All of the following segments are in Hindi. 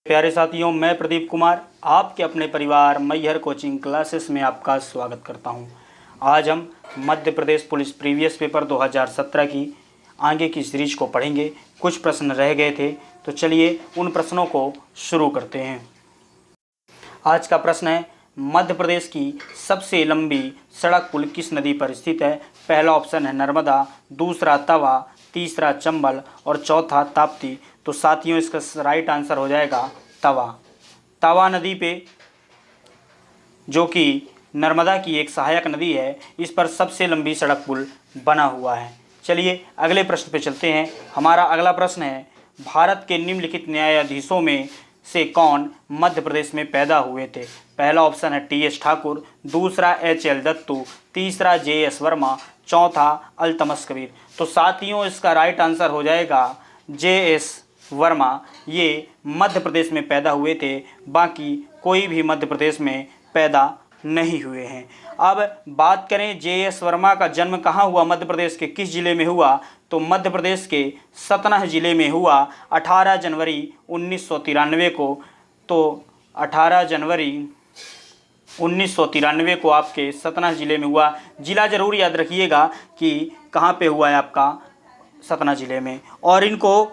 प्यारे साथियों, मैं प्रदीप कुमार आपके अपने परिवार मैहर कोचिंग क्लासेस में आपका स्वागत करता हूं। आज हम Madhya Pradesh police previous paper 2017 की आगे की सीरीज को पढ़ेंगे। कुछ प्रश्न रह गए थे, तो चलिए उन प्रश्नों को शुरू करते हैं। आज का प्रश्न है, मध्य प्रदेश की सबसे लंबी सड़क पुल किस नदी पर स्थित है? पहला ऑप्शन है नर्मदा, दूसरा तवा, तीसरा चंबल और चौथा ताप्ती। तो साथियों, इसका राइट आंसर हो जाएगा तवा। तवा नदी पे, जो कि नर्मदा की एक सहायक नदी है, इस पर सबसे लंबी सड़क पुल बना हुआ है। चलिए अगले प्रश्न पे चलते हैं। हमारा अगला प्रश्न है, भारत के निम्नलिखित न्यायाधीशों में से कौन मध्य प्रदेश में पैदा हुए थे? पहला ऑप्शन है टी.एस. ठाकुर, दूसरा H.L. दत्तू, तीसरा J.S. वर्मा, चौथा अल्तमश कबीर। तो साथियों, इसका राइट आंसर हो जाएगा J.S. वर्मा। ये मध्य प्रदेश में पैदा हुए थे, बाकी कोई भी मध्य प्रदेश में पैदा नहीं हुए हैं। अब बात करें J.S. वर्मा का जन्म कहाँ हुआ, मध्य प्रदेश के किस जिले में हुआ? तो मध्य प्रदेश के सतना जिले में हुआ 18 जनवरी 1993 को। तो 18 जनवरी 1993 को आपके सतना जिले में हुआ। जिला जरूर याद रखिएगा कि कहाँ पे हुआ है आपका, सतना जिले में। और इनको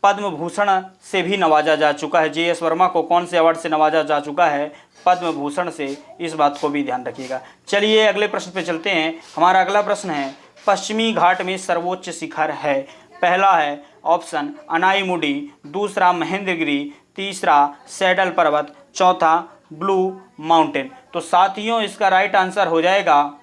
पद्म भूषण से भी नवाजा जा चुका है। J.S. वर्मा को कौन से अवार्ड से नवाजा जा चुका है? पद्म भूषण से। इस बात को भी ध्यान रखिएगा। चलिए अगले प्रश्न पे चलते हैं। हमारा अगला प्रश्न है, पश्चिमी घाट में सर्वोच्च शिखर है? पहला है ऑप्शन अनाईमुडी, दूसरा महेंद्रगिरी, तीसरा सैडल पर्वत, चौथा ब्लू माउंटेन। तो साथियों, इसका राइट आंसर हो जाएगा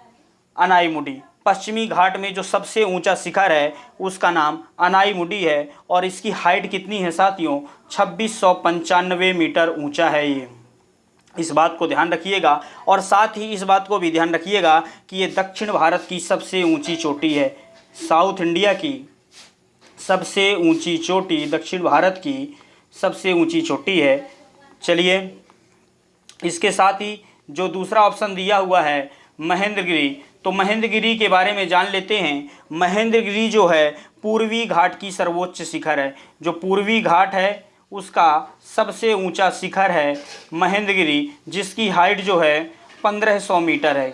अनाईमुडी। पश्चिमी घाट में जो सबसे ऊंचा शिखर है उसका नाम अनाईमुडी है और इसकी हाइट कितनी है साथियों? 2695 मीटर ऊंचा है ये। इस बात को ध्यान रखिएगा और साथ ही इस बात को भी ध्यान रखिएगा कि ये दक्षिण भारत की सबसे ऊंची चोटी है। साउथ इंडिया की सबसे ऊंची चोटी, दक्षिण भारत की सबसे ऊंची चोटी है। चलिए इसके साथ ही जो दूसरा ऑप्शन दिया हुआ है महेंद्रगिरी, तो महेंद्रगिरी के बारे में जान लेते हैं। महेंद्रगिरी जो है पूर्वी घाट की सर्वोच्च शिखर है। जो पूर्वी घाट है उसका सबसे ऊंचा शिखर है महेंद्रगिरी, जिसकी हाइट जो है 1500 मीटर है।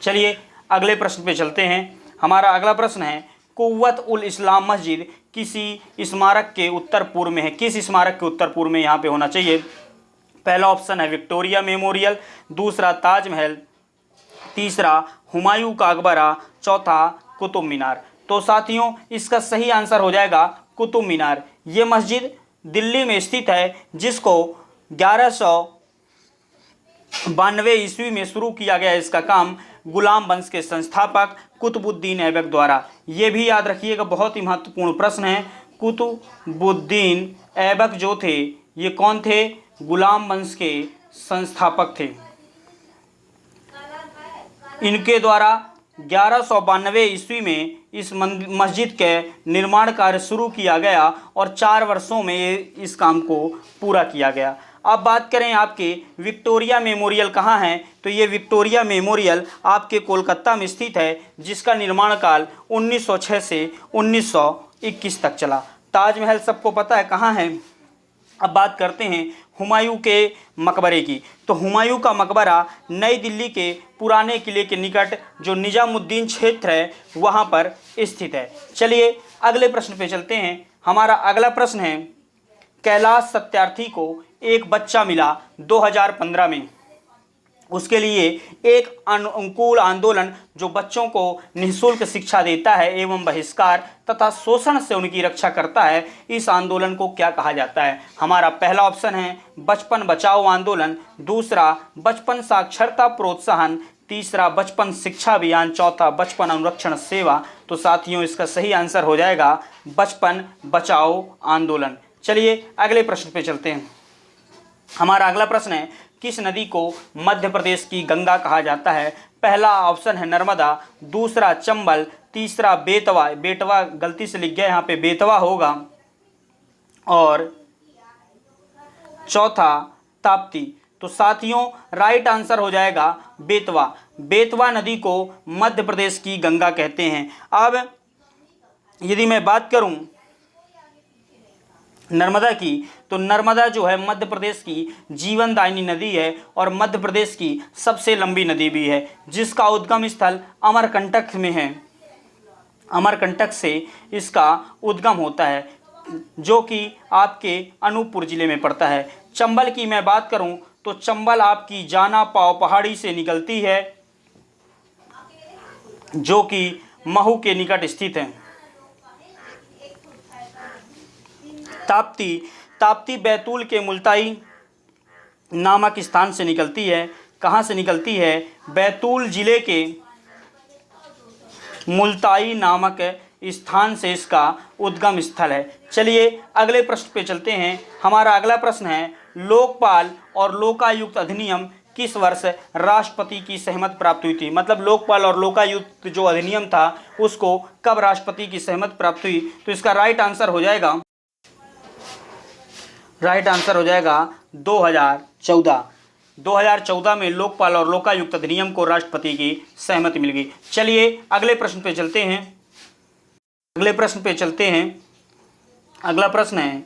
चलिए अगले प्रश्न पे चलते हैं। हमारा अगला प्रश्न है, कुव्वत उल इस्लाम मस्जिद किसी स्मारक के उत्तर पूर्व में है? किस स्मारक के उत्तर पूर्व में यहाँ पे होना चाहिए? पहला ऑप्शन है विक्टोरिया मेमोरियल, दूसरा ताजमहल, तीसरा हुमायूं का मकबरा, चौथा कुतुब मीनार। तो साथियों, इसका सही आंसर हो जाएगा कुतुब मीनार। ये मस्जिद दिल्ली में स्थित है, जिसको 1192 ईस्वी में शुरू किया गया। इसका काम गुलाम वंश के संस्थापक कुतुबुद्दीन ऐबक द्वारा। ये भी याद रखिएगा, बहुत ही महत्वपूर्ण प्रश्न है। कुतुबुद्दीन ऐबक जो थे, ये कौन थे? गुलाम वंश के संस्थापक थे। इनके द्वारा 1192 ईस्वी में इस मस्जिद के निर्माण कार्य शुरू किया गया और 4 वर्षों में इस काम को पूरा किया गया। अब बात करें आपके विक्टोरिया मेमोरियल कहाँ है, तो ये विक्टोरिया मेमोरियल आपके कोलकाता में स्थित है, जिसका निर्माण काल 1906 से 1921 तक चला। ताजमहल सबको पता है कहाँ है। अब बात करते हैं हुमायूं के मकबरे की। तो हुमायूं का मकबरा नई दिल्ली के पुराने किले के निकट, जो निजामुद्दीन क्षेत्र है, वहाँ पर स्थित है। चलिए अगले प्रश्न पे चलते हैं। हमारा अगला प्रश्न है, कैलाश सत्यार्थी को एक बच्चा मिला 2015 में। उसके लिए एक अनुकूल आंदोलन जो बच्चों को निःशुल्क शिक्षा देता है एवं बहिष्कार तथा शोषण से उनकी रक्षा करता है, इस आंदोलन को क्या कहा जाता है? हमारा पहला ऑप्शन है बचपन बचाओ आंदोलन, दूसरा बचपन साक्षरता प्रोत्साहन, तीसरा बचपन शिक्षा अभियान, चौथा बचपन अनुरक्षण सेवा। तो साथियों, इसका सही आंसर हो जाएगा बचपन बचाओ आंदोलन। चलिए अगले प्रश्न पे चलते हैं। हमारा अगला प्रश्न है, किस नदी को मध्य प्रदेश की गंगा कहा जाता है? पहला ऑप्शन है नर्मदा, दूसरा चंबल, तीसरा बेतवा, बेतवा गलती से लिख गया, यहाँ पे बेतवा होगा, और चौथा ताप्ती। तो साथियों, राइट आंसर हो जाएगा बेतवा। बेतवा नदी को मध्य प्रदेश की गंगा कहते हैं। अब यदि मैं बात करूं नर्मदा की, तो नर्मदा जो है मध्य प्रदेश की जीवनदायिनी नदी है और मध्य प्रदेश की सबसे लंबी नदी भी है, जिसका उद्गम स्थल अमरकंटक में है। अमरकंटक से इसका उद्गम होता है, जो कि आपके अनूपपुर जिले में पड़ता है। चंबल की मैं बात करूं तो चंबल आपकी जाना पाव पहाड़ी से निकलती है, जो कि महू के निकट स्थित है। ताप्ती, ताप्ती बैतूल के मुल्ताई नामक स्थान से निकलती है। कहाँ से निकलती है? बैतूल जिले के मुल्ताई नामक स्थान से इसका उद्गम स्थल है। चलिए अगले प्रश्न पे चलते हैं। हमारा अगला प्रश्न है, लोकपाल और लोकायुक्त अधिनियम किस वर्ष राष्ट्रपति की सहमति प्राप्त हुई थी? मतलब लोकपाल और लोकायुक्त जो अधिनियम था उसको कब राष्ट्रपति की सहमति प्राप्त हुई? तो इसका राइट आंसर हो जाएगा 2014। 2014 में लोकपाल और लोकायुक्त अधिनियम को राष्ट्रपति की सहमति मिल गई। चलिए अगले प्रश्न पे चलते हैं। अगला प्रश्न है,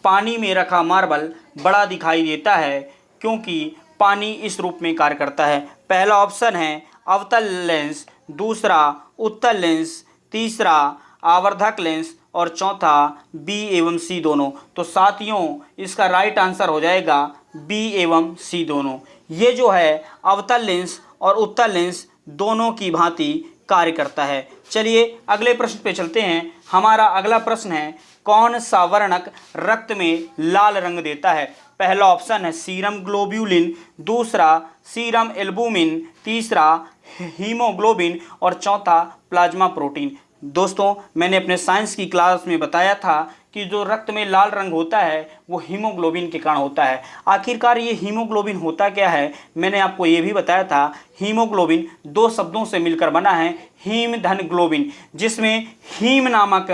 पानी में रखा मार्बल बड़ा दिखाई देता है क्योंकि पानी इस रूप में कार्य करता है। पहला ऑप्शन है अवतल लेंस, दूसरा उत्तल लेंस, तीसरा आवर्धक लेंस और चौथा बी एवं सी दोनों। तो साथियों इसका राइट आंसर हो जाएगा बी एवं सी दोनों। ये जो है अवतल लेंस और उत्तल लेंस दोनों की भांति कार्य करता है। चलिए अगले प्रश्न पे चलते हैं। हमारा अगला प्रश्न है, कौन सा वर्णक रक्त में लाल रंग देता है? पहला ऑप्शन है सीरम ग्लोब्यूलिन, दूसरा सीरम एल्बुमिन, तीसरा हीमोग्लोबिन और चौथा प्लाज्मा प्रोटीन। दोस्तों मैंने अपने साइंस की क्लास में बताया था कि जो रक्त में लाल रंग होता है वो हीमोग्लोबिन के कारण होता है। आखिरकार ये हीमोग्लोबिन होता क्या है? मैंने आपको ये भी बताया था। हीमोग्लोबिन दो शब्दों से मिलकर बना है, हीम धन ग्लोबिन, जिसमें हीम नामक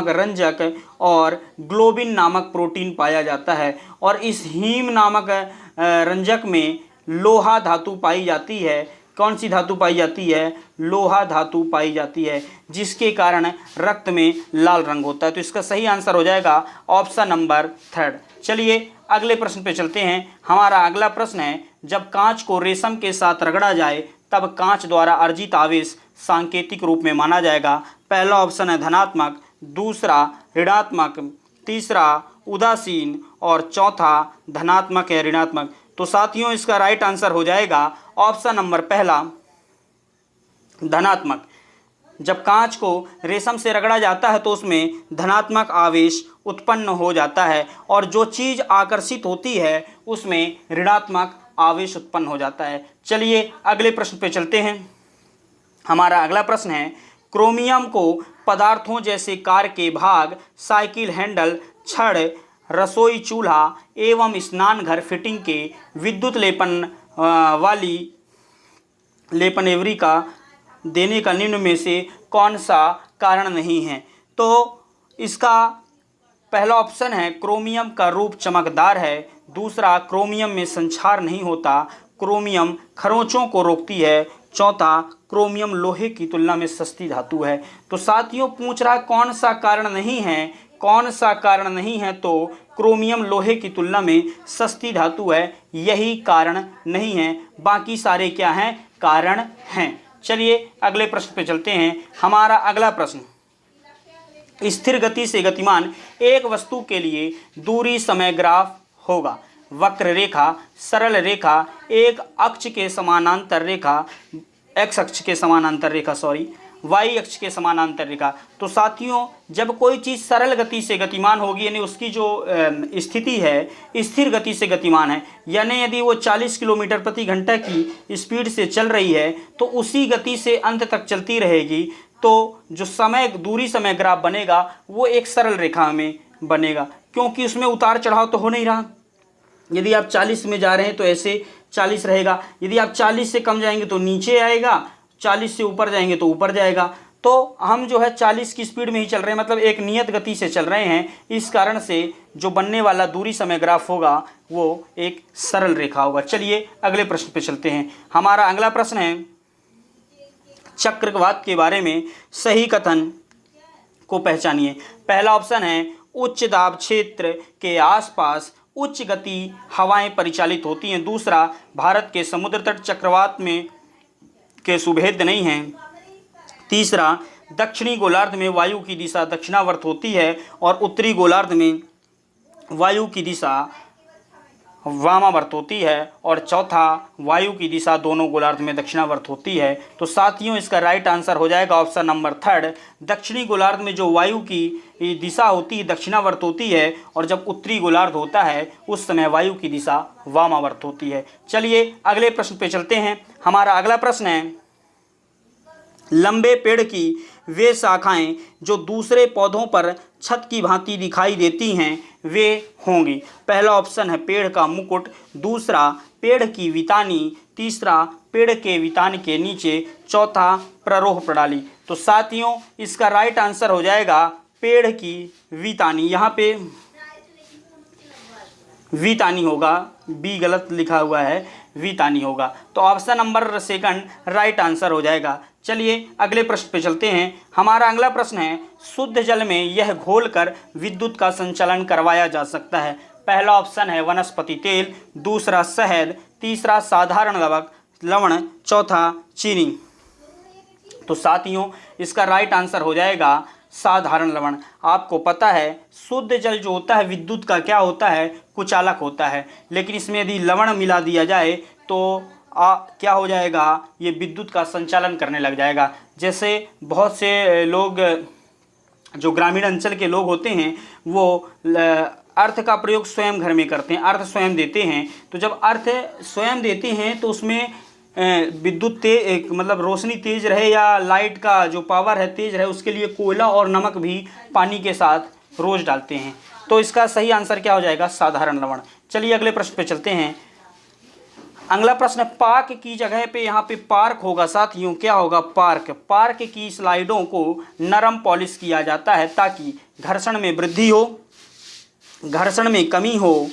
रंजक और ग्लोबिन नामक प्रोटीन पाया जाता है। और इस हीम नामक रंजक में लोहा धातु पाई जाती है। कौन सी धातु पाई जाती है? लोहा धातु पाई जाती है, जिसके कारण रक्त में लाल रंग होता है। तो इसका सही आंसर हो जाएगा ऑप्शन नंबर 3। चलिए अगले प्रश्न पे चलते हैं। हमारा अगला प्रश्न है, जब कांच को रेशम के साथ रगड़ा जाए तब कांच द्वारा अर्जित आवेश सांकेतिक रूप में माना जाएगा। पहला ऑप्शन है धनात्मक, दूसरा ऋणात्मक, तीसरा उदासीन और चौथा धनात्मक या ऋणात्मक। तो साथियों इसका राइट आंसर हो जाएगा ऑप्शन नंबर पहला धनात्मक। जब कांच को रेशम से रगड़ा जाता है तो उसमें धनात्मक आवेश उत्पन्न हो जाता है और जो चीज़ आकर्षित होती है उसमें ऋणात्मक आवेश उत्पन्न हो जाता है। चलिए अगले प्रश्न पे चलते हैं। हमारा अगला प्रश्न है, क्रोमियम को पदार्थों जैसे कार के भाग, साइकिल हैंडल, छड़, रसोई चूल्हा एवं स्नान घर फिटिंग के विद्युत लेपन वाली लेपन एवरी का देने का निम्न में से कौन सा कारण नहीं है? तो इसका पहला ऑप्शन है क्रोमियम का रूप चमकदार है, दूसरा क्रोमियम में संक्षार नहीं होता, क्रोमियम खरोंचों को रोकती है, चौथा क्रोमियम लोहे की तुलना में सस्ती धातु है। तो साथियों पूछ रहा कौन सा कारण नहीं है? कौन सा कारण नहीं है? तो क्रोमियम लोहे की तुलना में सस्ती धातु है, यही कारण नहीं है, बाकी सारे क्या हैं? कारण हैं। चलिए अगले प्रश्न पे चलते हैं। हमारा अगला प्रश्न, स्थिर गति से गतिमान एक वस्तु के लिए दूरी समय ग्राफ होगा। वक्र रेखा, सरल रेखा, एक अक्ष के समानांतर रेखा, एक्स अक्ष के समानांतर रेखा, वाई अक्ष के समानांतर रेखा। तो साथियों जब कोई चीज़ सरल गति से गतिमान होगी यानी उसकी जो स्थिति है स्थिर गति से गतिमान है, यानी यदि वो 40 किलोमीटर प्रति घंटा की स्पीड से चल रही है तो उसी गति से अंत तक चलती रहेगी, तो जो दूरी समय ग्राफ बनेगा वो एक सरल रेखा में बनेगा, क्योंकि उसमें उतार चढ़ाव तो हो नहीं रहा। यदि आप 40 में जा रहे हैं तो ऐसे 40 रहेगा, यदि आप 40 से कम जाएंगे तो नीचे आएगा, 40 से ऊपर जाएंगे तो ऊपर जाएगा। तो हम जो है 40 की स्पीड में ही चल रहे हैं, मतलब एक नियत गति से चल रहे हैं। इस कारण से जो बनने वाला दूरी समय ग्राफ होगा वो एक सरल रेखा होगा। चलिए अगले प्रश्न पे चलते हैं। हमारा अगला प्रश्न है, चक्रवात के बारे में सही कथन को पहचानिए। पहला ऑप्शन है उच्च दाब क्षेत्र के आसपास उच्च गति हवाएं परिचालित होती हैं। दूसरा, भारत के समुद्र तट चक्रवात में के सुभेद नहीं हैं। तीसरा, दक्षिणी गोलार्ध में वायु की दिशा दक्षिणावर्त होती है और उत्तरी गोलार्ध में वायु की दिशा वामावर्त होती है। और चौथा, वायु की दिशा दोनों गोलार्ध में दक्षिणावर्त होती है। तो साथियों, इसका राइट आंसर हो जाएगा ऑप्शन नंबर थर्ड। दक्षिणी गोलार्ध में जो वायु की दिशा होती है दक्षिणावर्त होती है, और जब उत्तरी गोलार्ध होता है उस समय वायु की दिशा वामावर्त होती है। चलिए अगले प्रश्न पे चलते हैं। हमारा अगला प्रश्न है, लंबे पेड़ की वे शाखाएं जो दूसरे पौधों पर छत की भांति दिखाई देती हैं वे होंगी। पहला ऑप्शन है पेड़ का मुकुट, दूसरा पेड़ की वितानी, तीसरा पेड़ के वितान के नीचे, चौथा प्ररोह प्रणाली। तो साथियों, इसका राइट आंसर हो जाएगा पेड़ की वितानी। यहाँ पे वितानी होगा, बी गलत लिखा हुआ है, वितानी होगा। तो option number second right answer हो जाएगा। चलिए अगले प्रश्न पे चलते हैं। हमारा अगला प्रश्न है, शुद्ध जल में यह घोलकर विद्युत का संचालन करवाया जा सकता है। पहला ऑप्शन है वनस्पति तेल, दूसरा शहद, तीसरा साधारण लवण, चौथा चीनी। तो साथियों, इसका राइट आंसर हो जाएगा साधारण लवण। आपको पता है शुद्ध जल जो होता है विद्युत का क्या होता है, कुचालक होता है, लेकिन इसमें यदि लवण मिला दिया जाए तो क्या हो जाएगा, ये विद्युत का संचालन करने लग जाएगा। जैसे बहुत से लोग जो ग्रामीण अंचल के लोग होते हैं वो अर्थ का प्रयोग स्वयं घर में करते हैं, अर्थ स्वयं देते हैं। तो जब अर्थ स्वयं देते हैं तो उसमें विद्युत मतलब रोशनी तेज रहे या लाइट का जो पावर है तेज रहे, उसके लिए कोयला और नमक भी पानी के साथ रोज डालते हैं। तो इसका सही आंसर क्या हो जाएगा, साधारण लवण। चलिए अगले प्रश्न पे चलते हैं। अगला प्रश्न, पार्क की जगह पे यहाँ पे पार्क होगा। साथियों, क्या होगा, पार्क। पार्क की स्लाइडों को नरम पॉलिश किया जाता है ताकि घर्षण में वृद्धि हो, घर्षण में कमी हो,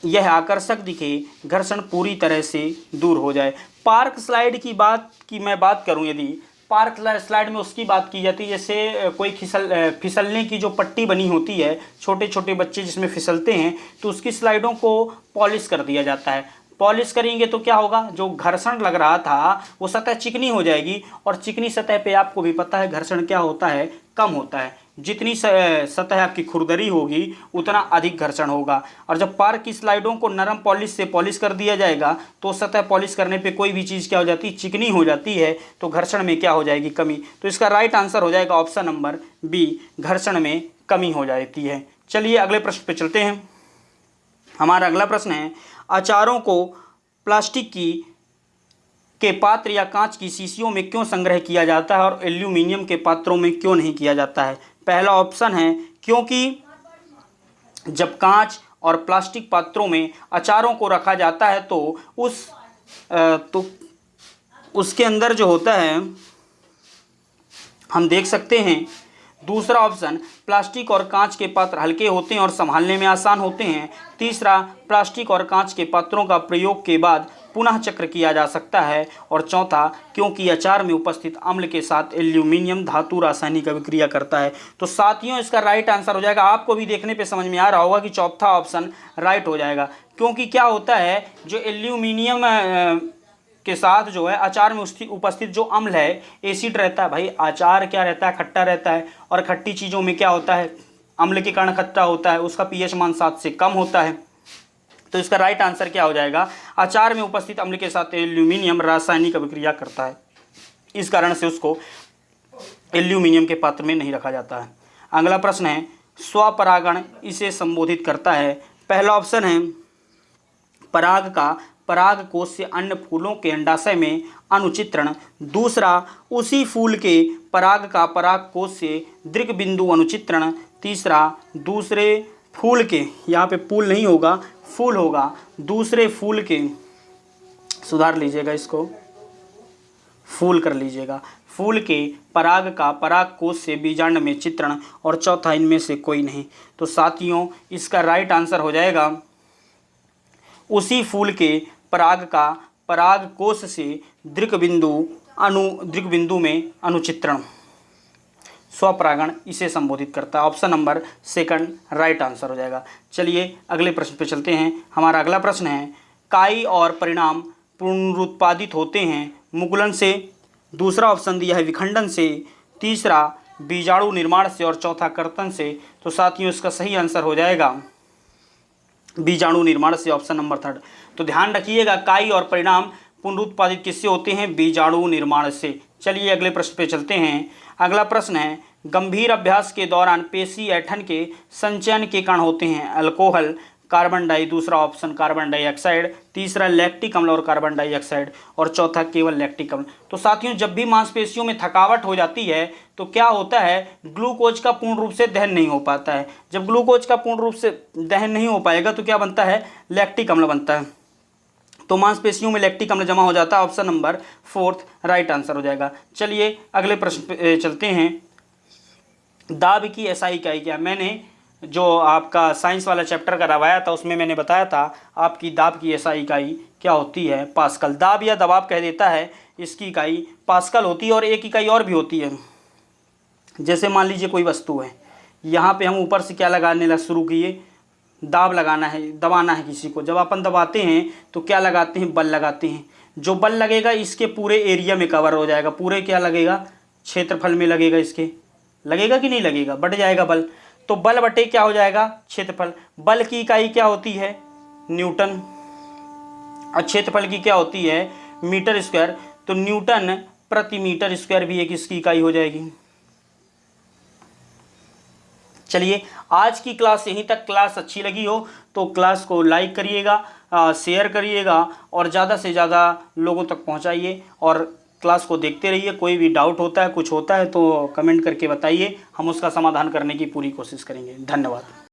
यह आकर्षक दिखे, घर्षण पूरी तरह से दूर हो जाए। पार्क स्लाइड की मैं बात करूं, यदि पार्क स्लाइड में उसकी बात की जाती है जैसे कोई फिसलने की जो पट्टी बनी होती है, छोटे छोटे बच्चे जिसमें फिसलते हैं, तो उसकी स्लाइडों को पॉलिश कर दिया जाता है। पॉलिश करेंगे तो क्या होगा, जो घर्षण लग रहा था वो सतह चिकनी हो जाएगी, और चिकनी सतह पे आपको भी पता है घर्षण क्या होता है, कम होता है। जितनी सतह आपकी खुरदरी होगी उतना अधिक घर्षण होगा। और जब पार्क की स्लाइडों को नरम पॉलिश से पॉलिश कर दिया जाएगा तो सतह पॉलिश करने पे कोई भी चीज़ क्या हो जाती है, चिकनी हो जाती है, तो घर्षण में क्या हो जाएगी, कमी। तो इसका राइट आंसर हो जाएगा ऑप्शन नंबर बी, घर्षण में कमी हो जाती है। चलिए अगले प्रश्न पे चलते हैं। हमारा अगला प्रश्न है, अचारों को प्लास्टिक के पात्र या कांच की शीशियों में क्यों संग्रह किया जाता है और एल्यूमिनियम के पात्रों में क्यों नहीं किया जाता है। पहला ऑप्शन है क्योंकि जब कांच और प्लास्टिक पात्रों में अचारों को रखा जाता है तो उसके अंदर जो होता है हम देख सकते हैं। दूसरा ऑप्शन, प्लास्टिक और कांच के पात्र हल्के होते हैं और संभालने में आसान होते हैं। तीसरा, प्लास्टिक और कांच के पात्रों का प्रयोग के बाद पुनः चक्र किया जा सकता है। और चौथा, क्योंकि अचार में उपस्थित अम्ल के साथ एल्यूमिनियम धातु रासायनिक अभिक्रिया करता है। तो साथियों, इसका राइट आंसर हो जाएगा, आपको भी देखने पे समझ में आ रहा होगा कि चौथा ऑप्शन राइट हो जाएगा। क्योंकि क्या होता है, जो एल्यूमिनियम के साथ जो है अचार में उपस्थित जो अम्ल है, एसिड रहता है। भाई अचार क्या रहता है, खट्टा रहता है, और खट्टी चीज़ों में क्या होता है, अम्ल के कारण खट्टा होता है, उसका पीएच मान 7 से कम होता है। तो इसका राइट आंसर क्या हो जाएगा, अचार में उपस्थित अम्ल के साथ एल्यूमिनियम रासायनिक अभिक्रिया करता है, इस कारण से उसको एल्यूमिनियम के पात्र में नहीं रखा जाता है। अगला प्रश्न है, स्वपरागण इसे संबोधित करता है। पहला ऑप्शन है पराग का पराग कोश से अन्य फूलों के अंडाशय में अनुचित्रण। दूसरा, उसी फूल के पराग का पराग कोश से दृग बिंदु अनुचित्रण। तीसरा, दूसरे फूल के, यहाँ पे फूल नहीं होगा, फूल होगा, दूसरे फूल के, सुधार लीजिएगा इसको, फूल कर लीजिएगा, फूल के पराग का पराग कोश से बीजांड में चित्रण। और चौथा, इनमें से कोई नहीं। तो साथियों, इसका राइट आंसर हो जाएगा उसी फूल के पराग का पराग कोश से दृग बिंदु में अनुचित्रण। स्वपरागण इसे संबोधित करता है। Option number second right answer हो जाएगा। चलिए अगले प्रश्न पे चलते हैं। हमारा अगला प्रश्न है, काई और परिणाम पुनरुत्पादित होते हैं मुकुलन से, दूसरा ऑप्शन दिया है विखंडन से, तीसरा बीजाणु निर्माण से और चौथा कर्तन से। तो साथियों इसका सही आंसर हो जाएगा बीजाणु निर्माण से, ऑप्शन नंबर थर्ड। तो ध्यान रखिएगा, काई और परिणाम पुनरुत्पादित किससे होते हैं? बीजाणु निर्माण से। चलिए अगले प्रश्न पे चलते हैं। अगला प्रश्न है, गंभीर अभ्यास के दौरान पेशी ऐठन के संचयन के कारण होते हैं अल्कोहल, कार्बन डाई, दूसरा ऑप्शन कार्बन डाइऑक्साइड, तीसरा लैक्टिक अम्ल और कार्बन डाइऑक्साइड और चौथा केवल लैक्टिक अम्ल। तो साथियों जब भी मांसपेशियों में थकावट हो जाती है तो क्या होता है, ग्लूकोज का पूर्ण रूप से दहन नहीं हो पाता है। जब ग्लूकोज का पूर्ण रूप से दहन नहीं हो पाएगा तो क्या बनता है? लैक्टिक अम्ल बनता है। तो मांसपेशियों में लैक्टिक अम्ल जमा हो जाता है, option number fourth right answer हो जाएगा। चलिए अगले प्रश्न पे चलते हैं। दाब की एसआई इकाई क्या? मैंने जो आपका साइंस वाला चैप्टर करवाया था उसमें मैंने बताया था आपकी दाब की एसआई इकाई क्या होती है? पास्कल। दाब या दबाव कह देता है, इसकी इकाई पास्कल होती है। और एक इकाई और भी होती है, जैसे मान लीजिए कोई वस्तु है, यहाँ पे हम ऊपर से क्या लगाने शुरू किए, दाब लगाना है, दबाना है किसी को। जब अपन दबाते हैं तो क्या लगाते हैं? बल लगाते हैं। जो बल लगेगा इसके पूरे एरिया में कवर हो जाएगा, पूरे क्या लगेगा? क्षेत्रफल में लगेगा। इसके लगेगा कि नहीं लगेगा? बढ़ जाएगा बल। तो बल बटे क्या हो जाएगा? क्षेत्रफल। बल की इकाई क्या होती है? न्यूटन। और क्षेत्रफल की क्या होती है? Metre square. तो न्यूटन प्रति मीटर स्क्वायर भी एक इसकी इकाई हो जाएगी। चलिए आज की क्लास यहीं तक। क्लास अच्छी लगी हो तो क्लास को लाइक करिएगा, शेयर करिएगा और ज़्यादा से ज़्यादा लोगों तक पहुंचाइए और क्लास को देखते रहिए। कोई भी डाउट होता है, कुछ होता है तो कमेंट करके बताइए, हम उसका समाधान करने की पूरी कोशिश करेंगे। धन्यवाद।